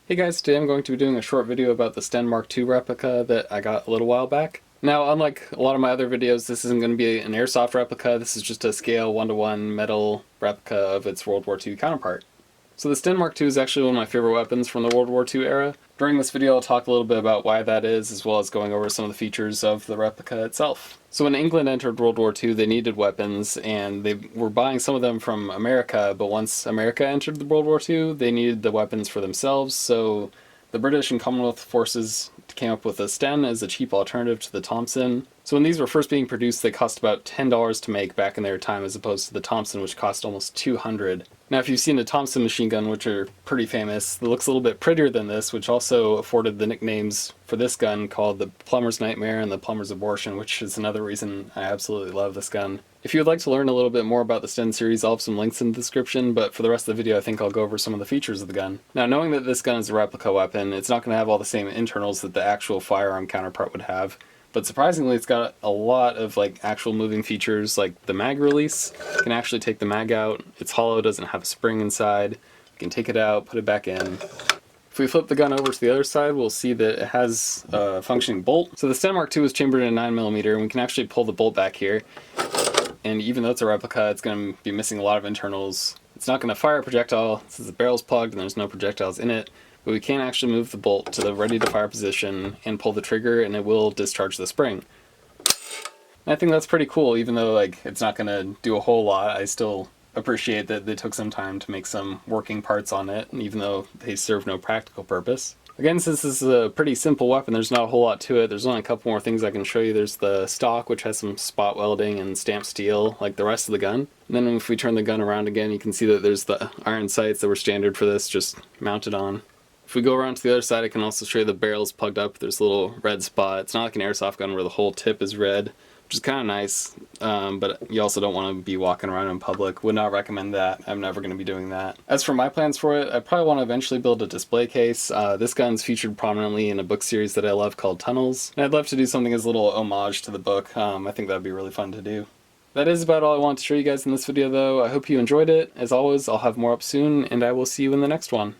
Hey guys, today I'm going to be doing a short video about the Sten Mark II replica that I got a little while back. Now, unlike a lot of my other videos, this isn't going to be an airsoft replica, this is just a scale 1-to-1 metal replica of its World War II counterpart. So the Sten Mark II is actually one of my favorite weapons from the World War II era. During this video I'll talk a little bit about why that is, as well as going over some of the features of the replica itself. So when England entered World War II, they needed weapons, and they were buying some of them from America, but once America entered the World War II, they needed the weapons for themselves, so the British and Commonwealth forces came up with a Sten as a cheap alternative to the Thompson. So when these were first being produced, they cost about $10 to make back in their time, as opposed to the Thompson, which cost almost $200. Now, if you've seen the Thompson machine gun, which are pretty famous, it looks a little bit prettier than this, which also afforded the nicknames for this gun called the Plumber's Nightmare and the Plumber's Abortion, which is another reason I absolutely love this gun. If you would like to learn a little bit more about the Sten series, I'll have some links in the description, but for the rest of the video I think I'll go over some of the features of the gun. Now, knowing that this gun is a replica weapon, it's not going to have all the same internals that the actual firearm counterpart would have, but surprisingly it's got a lot of actual moving features, like the mag release. You can actually take the mag out, it's hollow, doesn't have a spring inside. You can take it out, put it back in. If we flip the gun over to the other side, we'll see that it has a functioning bolt. So the Sten Mark II is chambered in a 9mm, and we can actually pull the bolt back here. And even though it's a replica, it's going to be missing a lot of internals. It's not going to fire a projectile since the barrel's plugged and there's no projectiles in it, but we can actually move the bolt to the ready to fire position and pull the trigger, and it will discharge the spring. And I think that's pretty cool. Even though it's not going to do a whole lot, I still appreciate that they took some time to make some working parts on it, even though they serve no practical purpose. Again, since this is a pretty simple weapon, there's not a whole lot to it. There's only a couple more things I can show you. There's the stock, which has some spot welding and stamped steel, like the rest of the gun. And then if we turn the gun around again, you can see that there's the iron sights that were standard for this, just mounted on. If we go around to the other side, I can also show you the barrel's plugged up. There's a little red spot. It's not like an airsoft gun where the whole tip is red, which is kind of nice, but you also don't want to be walking around in public. Would not recommend that. I'm never going to be doing that. As for my plans for it, I probably want to eventually build a display case. This gun's featured prominently in a book series that I love called Tunnels, and I'd love to do something as a little homage to the book. I think that'd be really fun to do. That is about all I wanted to show you guys in this video though. I hope you enjoyed it. As always, I'll have more up soon, and I will see you in the next one.